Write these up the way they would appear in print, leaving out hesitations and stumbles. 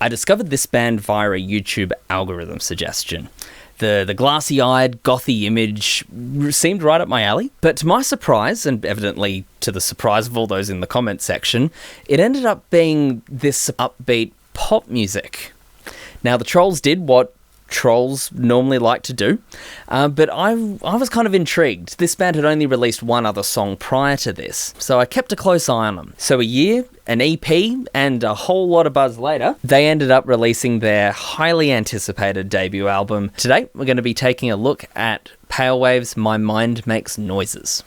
I discovered this band via a YouTube algorithm suggestion. The glassy-eyed, gothy image seemed right up my alley, but to my surprise, and evidently to the surprise of all those in the comment section, it ended up being this upbeat pop music. Now, the trolls did what trolls normally like to do, but I was kind of intrigued. This band had only released one other song prior to this, so I kept a close eye on them. So a year, an EP, and a whole lot of buzz later, they ended up releasing their highly anticipated debut album. Today, we're going to be taking a look at Pale Wave's My Mind Makes Noises.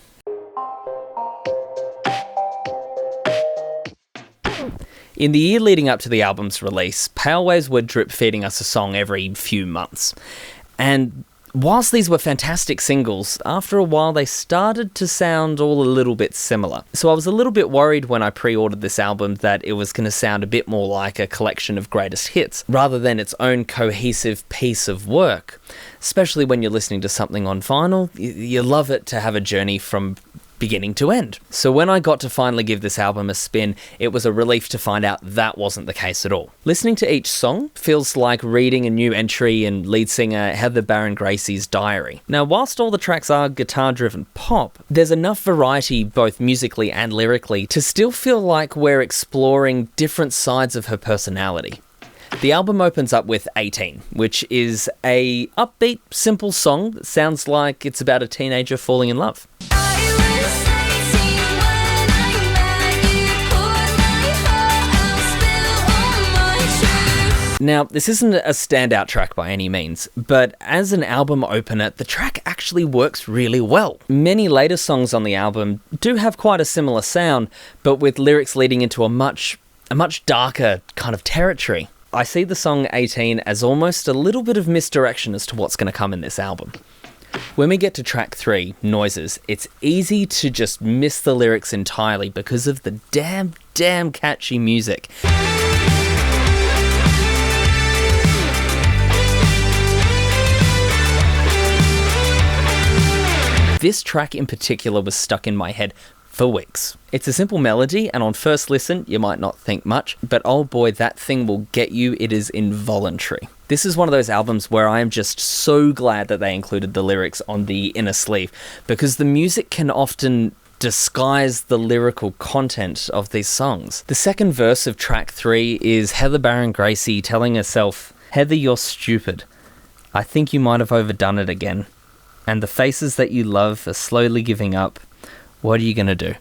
In the year leading up to the album's release, Pale Waves were drip feeding us a song every few months. And whilst these were fantastic singles, after a while they started to sound all a little bit similar. So I was a little bit worried when I pre-ordered this album that it was going to sound a bit more like a collection of greatest hits, rather than its own cohesive piece of work. Especially when you're listening to something on vinyl, you love it to have a journey from beginning to end. So when I got to finally give this album a spin, it was a relief to find out that wasn't the case at all. Listening to each song feels like reading a new entry in lead singer Heather Baron Gracie's diary. Now, whilst all the tracks are guitar-driven pop, there's enough variety both musically and lyrically to still feel like we're exploring different sides of her personality. The album opens up with 18, which is a upbeat, simple song that sounds like it's about a teenager falling in love. Now, this isn't a standout track by any means, but as an album opener, the track actually works really well. Many later songs on the album do have quite a similar sound, but with lyrics leading into a much darker kind of territory. I see the song 18 as almost a little bit of misdirection as to what's going to come in this album. When we get to track 3, Noises, it's easy to just miss the lyrics entirely because of the damn catchy music. This track in particular was stuck in my head for weeks. It's a simple melody, and on first listen, you might not think much, but oh boy, that thing will get you. It is involuntary. This is one of those albums where I am just so glad that they included the lyrics on the inner sleeve, because the music can often disguise the lyrical content of these songs. The second verse of track 3 is Heather Baron Gracie telling herself, "Heather, you're stupid. I think you might have overdone it again. And the faces that you love are slowly giving up. What are you going to do?"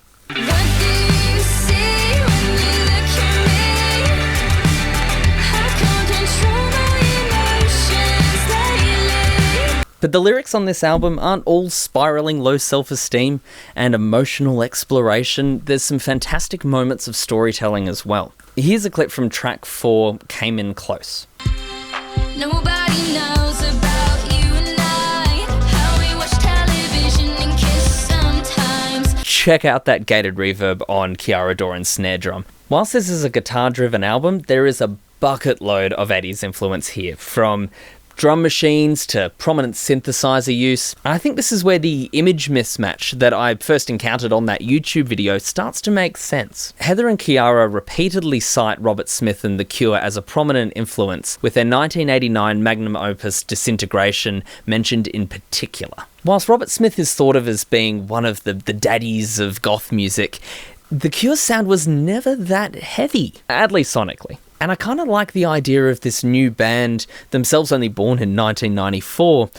But the lyrics on this album aren't all spiraling low self-esteem and emotional exploration. There's some fantastic moments of storytelling as well. Here's a clip from track 4, Came In Close. Nobody knows about you and I, how we watch television and kiss sometimes. Check out that gated reverb on Kiara Doran's snare drum. Whilst this is a guitar-driven album, there is a bucket load of 80s influence here, from drum machines to prominent synthesizer use. I think this is where the image mismatch that I first encountered on that YouTube video starts to make sense. Heather and Kiara repeatedly cite Robert Smith and The Cure as a prominent influence, with their 1989 magnum opus Disintegration mentioned in particular. Whilst Robert Smith is thought of as being one of the daddies of goth music, The Cure's sound was never that heavy, at least sonically. And I kind of like the idea of this new band, themselves only born in 1994,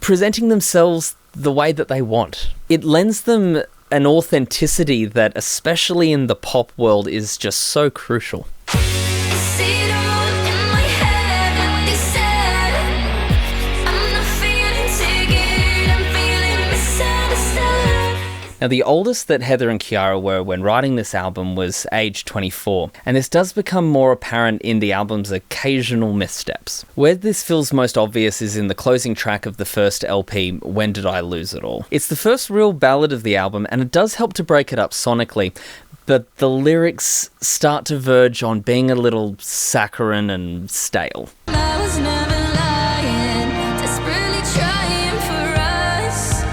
presenting themselves the way that they want. It lends them an authenticity that, especially in the pop world, is just so crucial. Now, the oldest that Heather and Kiara were when writing this album was age 24, and this does become more apparent in the album's occasional missteps. Where this feels most obvious is in the closing track of the first LP, When Did I Lose It All? It's the first real ballad of the album, and it does help to break it up sonically, but the lyrics start to verge on being a little saccharine and stale. I was never lying, desperately trying for us,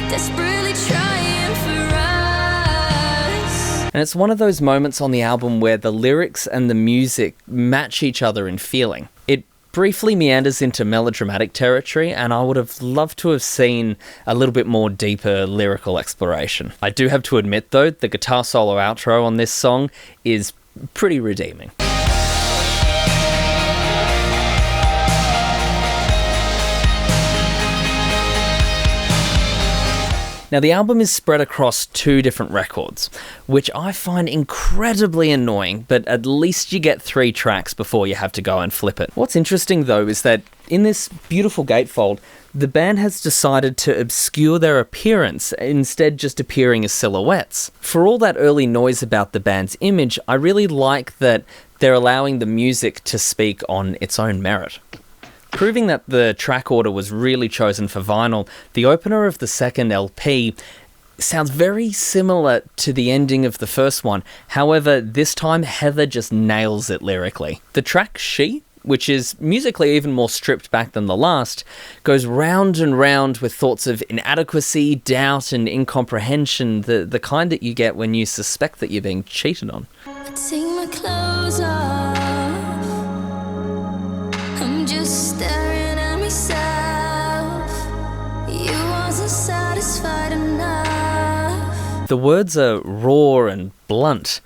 desperately trying for us. And it's one of those moments on the album where the lyrics and the music match each other in feeling. It briefly meanders into melodramatic territory, and I would have loved to have seen a little bit more deeper lyrical exploration. I do have to admit, though, the guitar solo outro on this song is pretty redeeming. Now, the album is spread across 2 different records, which I find incredibly annoying, but at least you get 3 tracks before you have to go and flip it. What's interesting, though, is that in this beautiful gatefold, the band has decided to obscure their appearance, instead just appearing as silhouettes. For all that early noise about the band's image, I really like that they're allowing the music to speak on its own merit. Proving that the track order was really chosen for vinyl, the opener of the second LP sounds very similar to the ending of the first one. However, this time Heather just nails it lyrically. The track She, which is musically even more stripped back than the last, goes round and round with thoughts of inadequacy, doubt and incomprehension, the kind that you get when you suspect that you're being cheated on. Take my clothes off. I'm just staring at myself. You wasn't satisfied enough. The words are raw and blunt,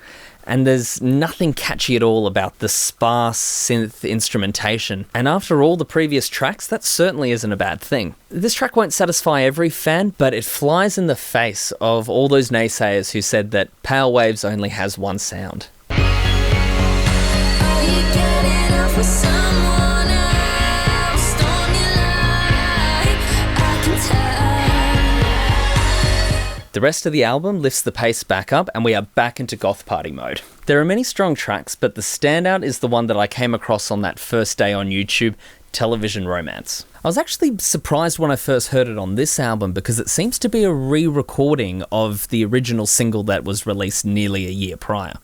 and there's nothing catchy at all about the sparse synth instrumentation. And after all the previous tracks, that certainly isn't a bad thing. This track won't satisfy every fan, but it flies in the face of all those naysayers who said that Pale Waves only has one sound. Are you getting off with someone else? Don't you lie? I can tell. The rest of the album lifts the pace back up, and we are back into goth party mode. There are many strong tracks, but the standout is the one that I came across on that first day on YouTube, Television Romance. I was actually surprised when I first heard it on this album because it seems to be a re-recording of the original single that was released nearly a year prior.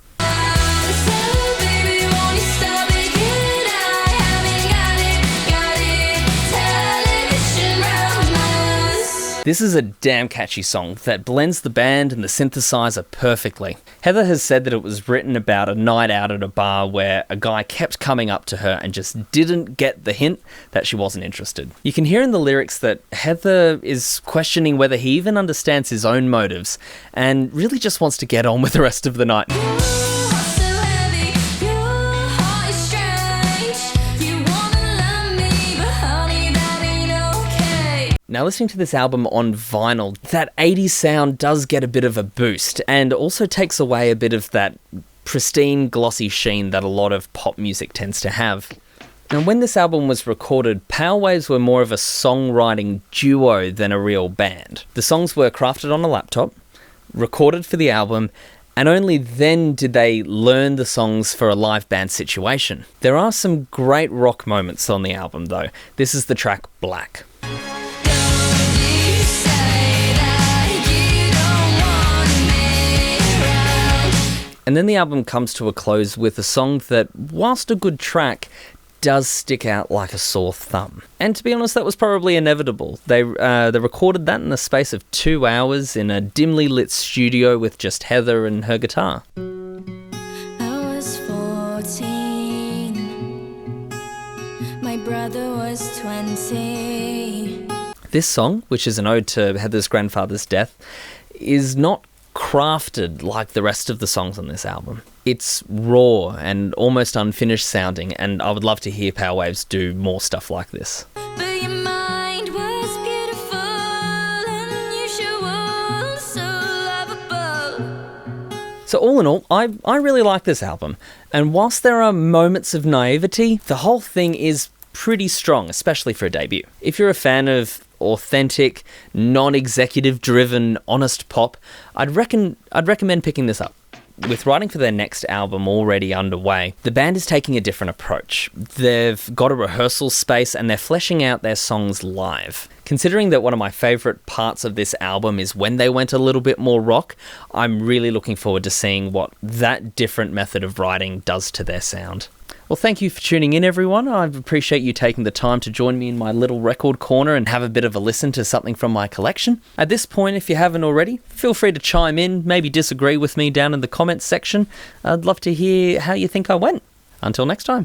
This is a damn catchy song that blends the band and the synthesizer perfectly. Heather has said that it was written about a night out at a bar where a guy kept coming up to her and just didn't get the hint that she wasn't interested. You can hear in the lyrics that Heather is questioning whether he even understands his own motives and really just wants to get on with the rest of the night. Now, listening to this album on vinyl, that 80s sound does get a bit of a boost and also takes away a bit of that pristine, glossy sheen that a lot of pop music tends to have. And when this album was recorded, Pale Waves were more of a songwriting duo than a real band. The songs were crafted on a laptop, recorded for the album, and only then did they learn the songs for a live band situation. There are some great rock moments on the album, though. This is the track Black. And then the album comes to a close with a song that, whilst a good track, does stick out like a sore thumb. And to be honest, that was probably inevitable. They recorded that in the space of 2 hours in a dimly lit studio with just Heather and her guitar. I was 14. My brother was 20. This song, which is an ode to Heather's grandfather's death, is not crafted like the rest of the songs on this album. It's raw and almost unfinished sounding, and I would love to hear Pale Waves do more stuff like this. But your mind was beautiful, unusual, so lovable. So all in all, I really like this album, and whilst there are moments of naivety, the whole thing is pretty strong, especially for a debut. If you're a fan of authentic, non-executive driven, honest pop, I'd recommend picking this up. With writing for their next album already underway, the band is taking a different approach. They've got a rehearsal space and they're fleshing out their songs live. Considering that one of my favourite parts of this album is when they went a little bit more rock, I'm really looking forward to seeing what that different method of writing does to their sound. Well, thank you for tuning in, everyone. I appreciate you taking the time to join me in my little record corner and have a bit of a listen to something from my collection. At this point, if you haven't already, feel free to chime in, maybe disagree with me down in the comments section. I'd love to hear how you think I went. Until next time.